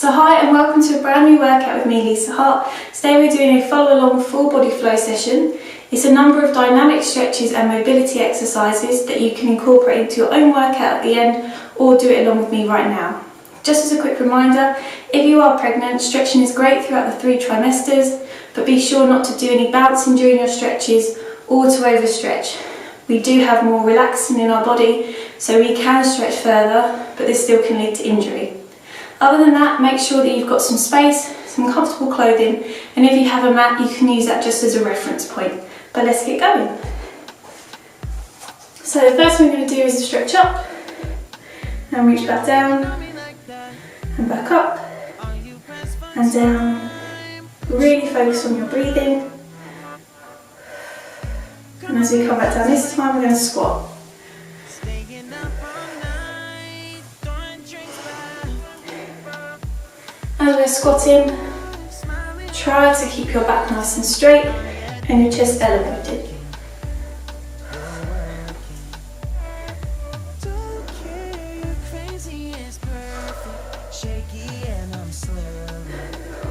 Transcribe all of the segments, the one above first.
So hi and welcome to a brand new workout with me, Lisa Hart. Today we're doing a follow along full body flow session. It's a number of dynamic stretches and mobility exercises that you can incorporate into your own workout at the end or do it along with me right now. Just as a quick reminder, if you are pregnant, stretching is great throughout the 3 trimesters, but be sure not to do any bouncing during your stretches or to overstretch. We do have more relaxin in our body, so we can stretch further, but this still can lead to injury. Other than that, make sure that you've got some space, some comfortable clothing, and if you have a mat, you can use that just as a reference point. But let's get going. So the first thing we're going to do is stretch up and reach back down and back up and down. Really focus on your breathing. And as we come back down this time, we're going to squat. As we're squatting, try to keep your back nice and straight and your chest elevated.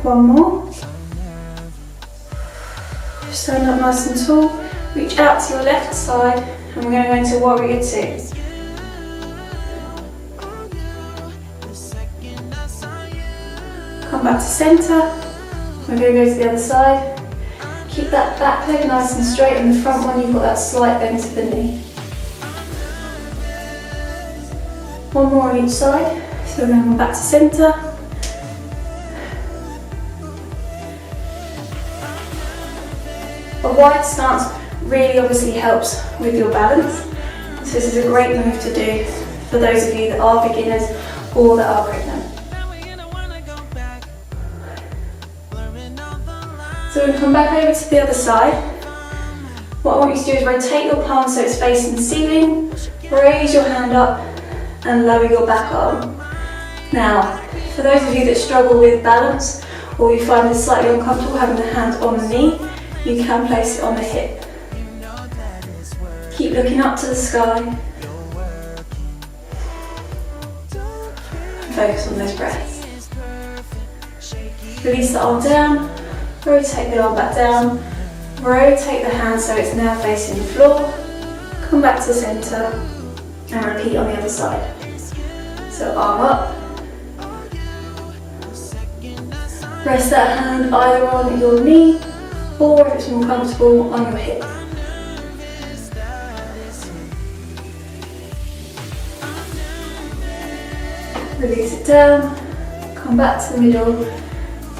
One more. Stand up nice and tall, reach out to your left side, and we're going to go into warrior 2. Come back to centre, we're going to go to the other side. Keep that back leg nice and straight, and the front one you've got that slight bend to the knee. One more on each side, so we're going to come back to centre. A wide stance really obviously helps with your balance, so this is a great move to do for those of you that are beginners or that are pregnant. So we'll come back over to the other side. What I want you to do is rotate your palm so it's facing the ceiling, raise your hand up and lower your back arm. Now, for those of you that struggle with balance or you find it slightly uncomfortable having the hand on the knee, you can place it on the hip. Keep looking up to the sky. And focus on those breaths. Release the arm down. Rotate the arm back down, rotate the hand so it's now facing the floor, come back to centre and repeat on the other side. So arm up, rest that hand either on your knee or if it's more comfortable on your hip. Release it down, come back to the middle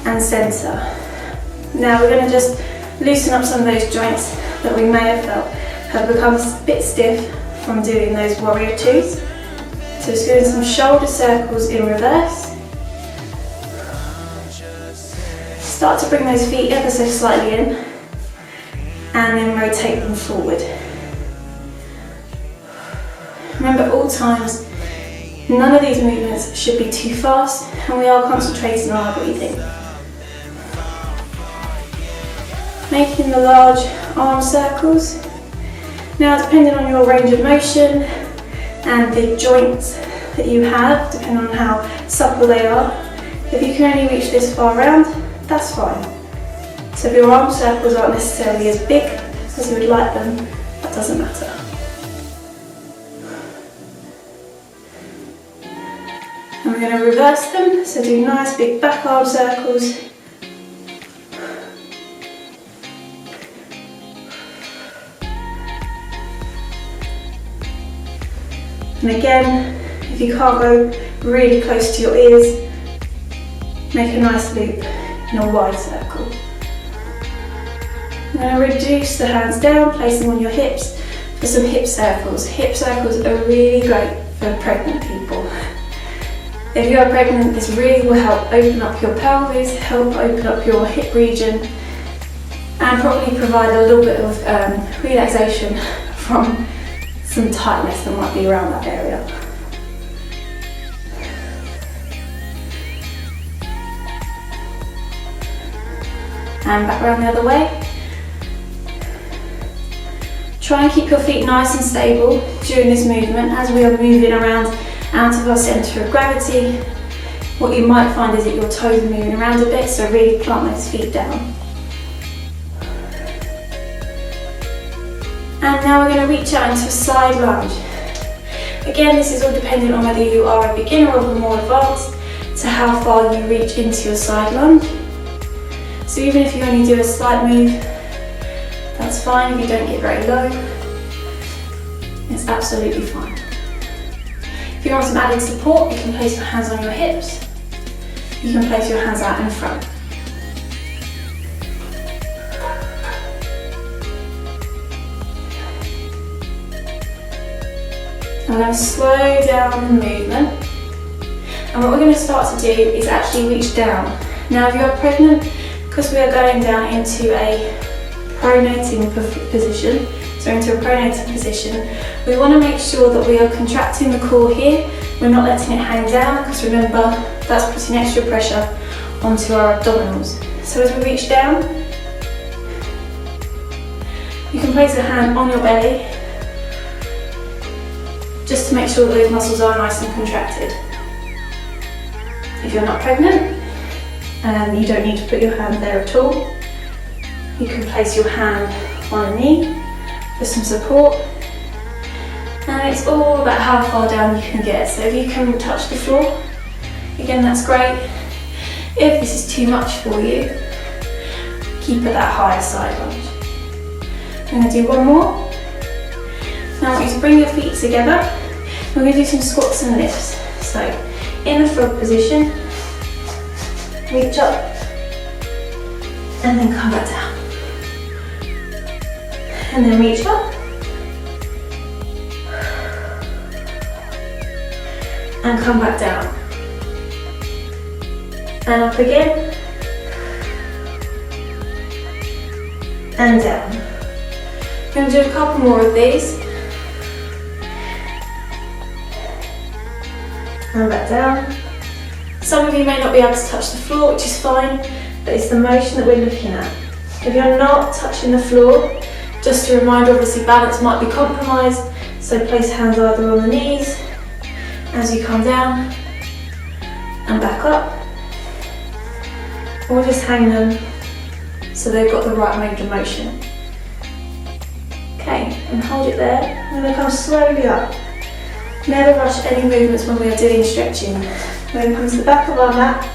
and centre. Now we're going to just loosen up some of those joints that we may have felt have become a bit stiff from doing those warrior 2s. So just doing some shoulder circles in reverse. Start to bring those feet ever so slightly in and then rotate them forward. Remember at all times, none of these movements should be too fast and we are concentrating on our breathing. Making the large arm circles. Now depending on your range of motion and the joints that you have, depending on how supple they are, if you can only reach this far round, that's fine. So if your arm circles aren't necessarily as big as you would like them, that doesn't matter. And we're going to reverse them, so do nice big back arm circles. And again, if you can't go really close to your ears, make a nice loop in a wide circle. Now reduce the hands down, place them on your hips for some hip circles. Hip circles are really great for pregnant people. If you are pregnant, this really will help open up your pelvis, help open up your hip region, and probably provide a little bit of relaxation from some tightness that might be around that area. And back around the other way. Try and keep your feet nice and stable during this movement as we are moving around out of our centre of gravity what you might find is that your toes are moving around a bit, so really plant those feet down. And now we're going to reach out into a side lunge. Again, this is all dependent on whether you are a beginner or more advanced, to how far you reach into your side lunge. So even if you only do a slight move, that's fine. If you don't get very low, it's absolutely fine. If you want some added support, you can place your hands on your hips. You can place your hands out in front. I'm going to slow down the movement, and what we're going to start to do is actually reach down. Now if you are pregnant, because we are going down into a pronating position, so into a pronating position, we want to make sure that we are contracting the core here. We're not letting it hang down, because remember, that's putting extra pressure onto our abdominals. So as we reach down, you can place a hand on your belly, just to make sure that those muscles are nice and contracted. If you're not pregnant, you don't need to put your hand there at all. You can place your hand on a knee for some support. And it's all about how far down you can get. So if you can touch the floor, again, that's great. If this is too much for you, keep at that higher side lunge. I'm going to do one more. Now I want you to bring your feet together. We're going to do some squats and lifts. So in the frog position, reach up and then come back down. And then reach up and come back down. And up again and down. I'm going to do a couple more of these. And back down. Some of you may not be able to touch the floor, which is fine, but it's the motion that we're looking at. If you're not touching the floor, just a reminder, obviously balance might be compromised, so place hands either on the knees as you come down and back up, or just hang them so they've got the right range of motion. Okay, and hold it there. I'm going to come slowly up. Never rush any movements when we are doing stretching. We're going to come to the back of our mat.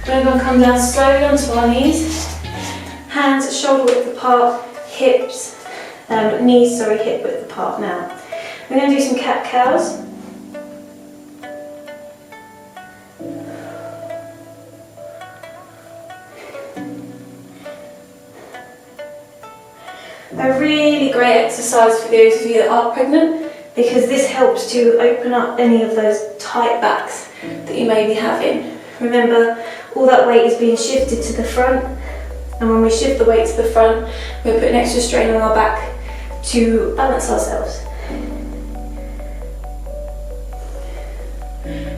We're going to come down slowly onto our knees. Hands shoulder width apart, hips, knees, hip width apart now. We're going to do some cat-cows. A really great exercise for those of you that are pregnant, because this helps to open up any of those tight backs that you may be having. Remember, all that weight is being shifted to the front, and when we shift the weight to the front, we're putting extra strain on our back to balance ourselves.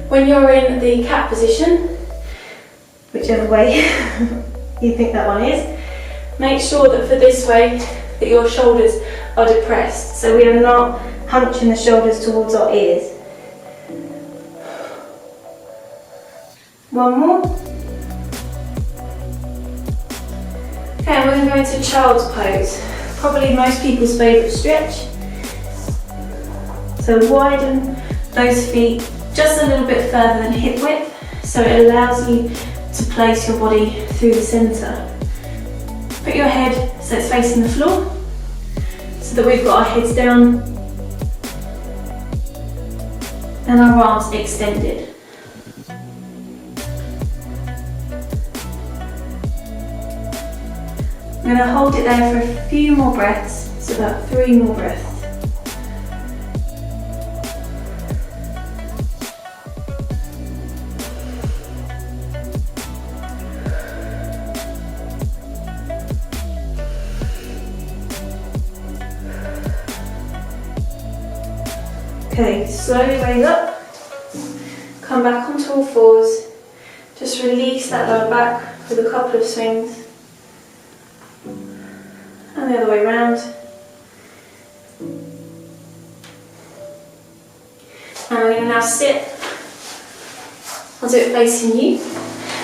When you're in the cat position, whichever way you think that one is, make sure that for this way that your shoulders are depressed, so we are not hunching the shoulders towards our ears. One more. Okay, and we're going to go into child's pose. Probably most people's favourite stretch. So widen those feet just a little bit further than hip width, so it allows you to place your body through the centre. Put your head so it's facing the floor, so that we've got our heads down and our arms extended. I'm going to hold it there for a few more breaths, so about 3 more breaths. Okay, slowly raise up, come back onto all fours, just release that lower back with a couple of swings, and the other way around. And we're going to now sit I'll do it facing you,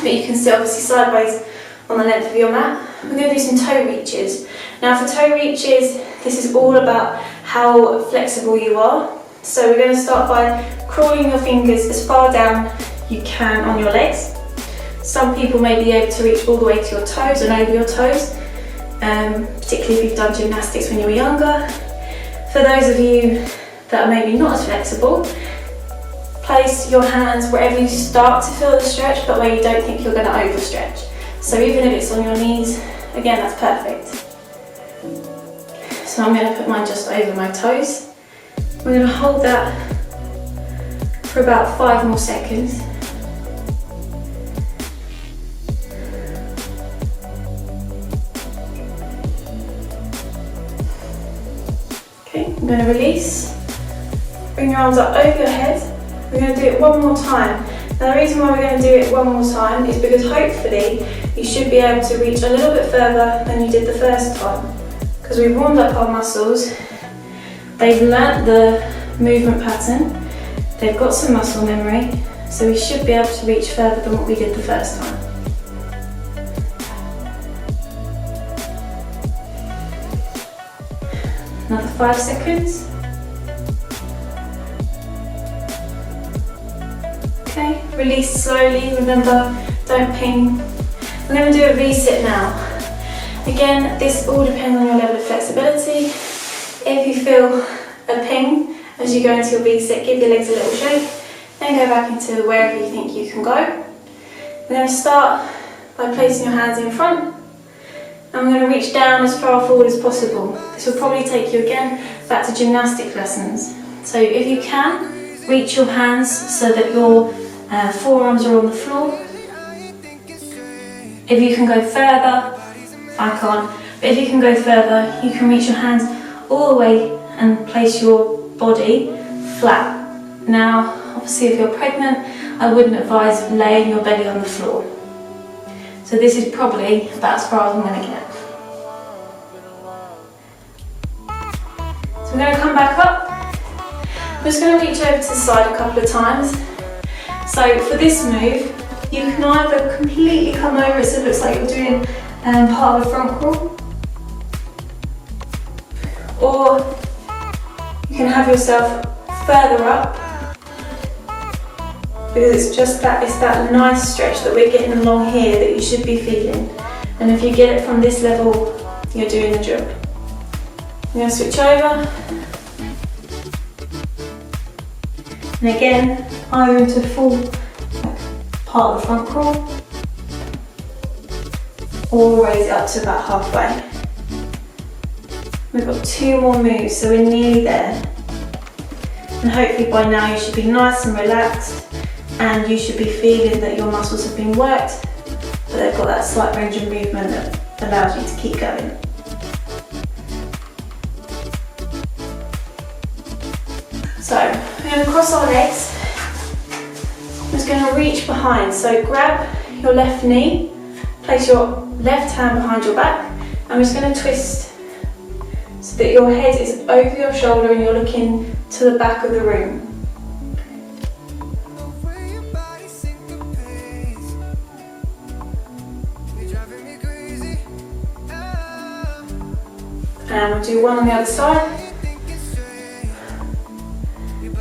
but you can sit obviously sideways on the length of your mat. We're going to do some toe reaches. Now for toe reaches, this is all about how flexible you are. So we're going to start by crawling your fingers as far down you can on your legs. Some people may be able to reach all the way to your toes and over your toes, particularly if you've done gymnastics when you were younger. For those of you that are maybe not as flexible, place your hands wherever you start to feel the stretch, but where you don't think you're going to overstretch. So even if it's on your knees, again, that's perfect. So I'm going to put mine just over my toes. We're going to hold that for about 5 more seconds. Okay, I'm going to release. Bring your arms up over your head. We're going to do it one more time. Now the reason why we're going to do it one more time is because hopefully you should be able to reach a little bit further than you did the first time. Because we've warmed up our muscles, they've learnt the movement pattern, they've got some muscle memory, so we should be able to reach further than what we did the first time. Another 5 seconds. Okay, release slowly, remember, don't ping. We're going to do a V-sit now. Again, this all depends on your level of flexibility. If you feel a ping as you go into your V-sit, give your legs a little shake, then go back into wherever you think you can go. We're going to start by placing your hands in front, and we're going to reach down as far forward as possible. This will probably take you again back to gymnastic lessons. So if you can, reach your hands so that your forearms are on the floor. If you can go further, I can't, but if you can go further, you can reach your hands all the way and place your body flat. Now, obviously if you're pregnant, I wouldn't advise laying your belly on the floor. So this is probably about as far as I'm going to get. So we're going to come back up. I'm just going to reach over to the side a couple of times. So for this move, you can either completely come over so it looks like you're doing part of a front crawl, or you can have yourself further up, because it's just that, it's that nice stretch that we're getting along here that you should be feeling. And if you get it from this level, you're doing the job. I'm going to switch over. And again, either into full part of the front crawl, or raise it up to about halfway. We've got 2 more moves, so we're nearly there. And hopefully by now you should be nice and relaxed, and you should be feeling that your muscles have been worked, but they've got that slight range of movement that allows you to keep going. So, we're going to cross our legs. I'm just going to reach behind. So grab your left knee, place your left hand behind your back. I'm just going to twist so that your head is over your shoulder and you're looking to the back of the room. And we'll do one on the other side.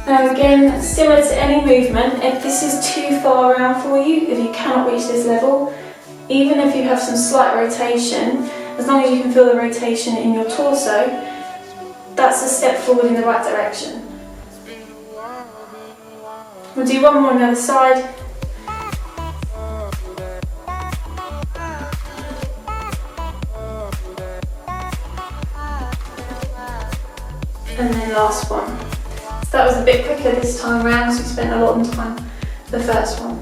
Now again, similar to any movement, if this is too far around for you, if you cannot reach this level, even if you have some slight rotation, as long as you can feel the rotation in your torso, that's a step forward in the right direction. We'll do one more on the other side. And then last one. So that was a bit quicker this time around because we spent a lot of time the first one.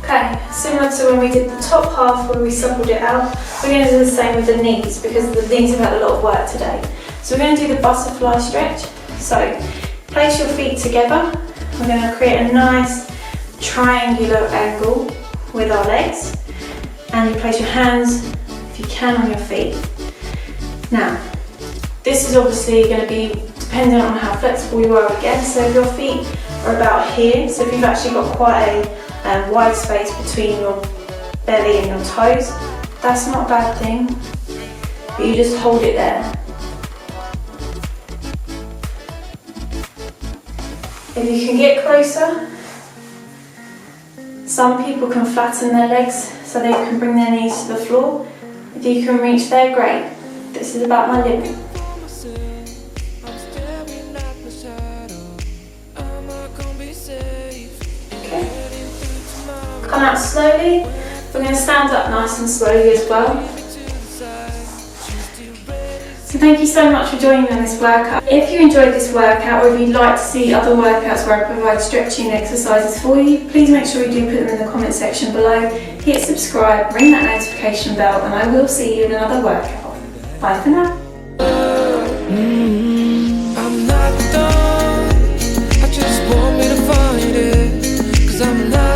Okay, similar to when we did the top half where we suppled it out, we're going to do the same with the knees because the knees have had a lot of work today. So we're going to do the butterfly stretch. So place your feet together. We're going to create a nice triangular angle with our legs. And you place your hands, if you can, on your feet. Now, This is obviously going to be dependent on how flexible you are again. So if your feet are about here, so if you've actually got quite a wide space between your belly and your toes, that's not a bad thing, but you just hold it there. If you can get closer, some people can flatten their legs so they can bring their knees to the floor. If you can reach there, great. This is about my limit. Okay. Come out slowly. We're going to stand up nice and slowly as well. So thank you so much for joining me on this workout. If you enjoyed this workout, or if you'd like to see other workouts where I provide stretching exercises for you, please make sure you do put them in the comment section below. Hit subscribe, ring that notification bell, and I will see you in another workout. Bye for now. I'm not done. I just want me to find it, 'cause I'm not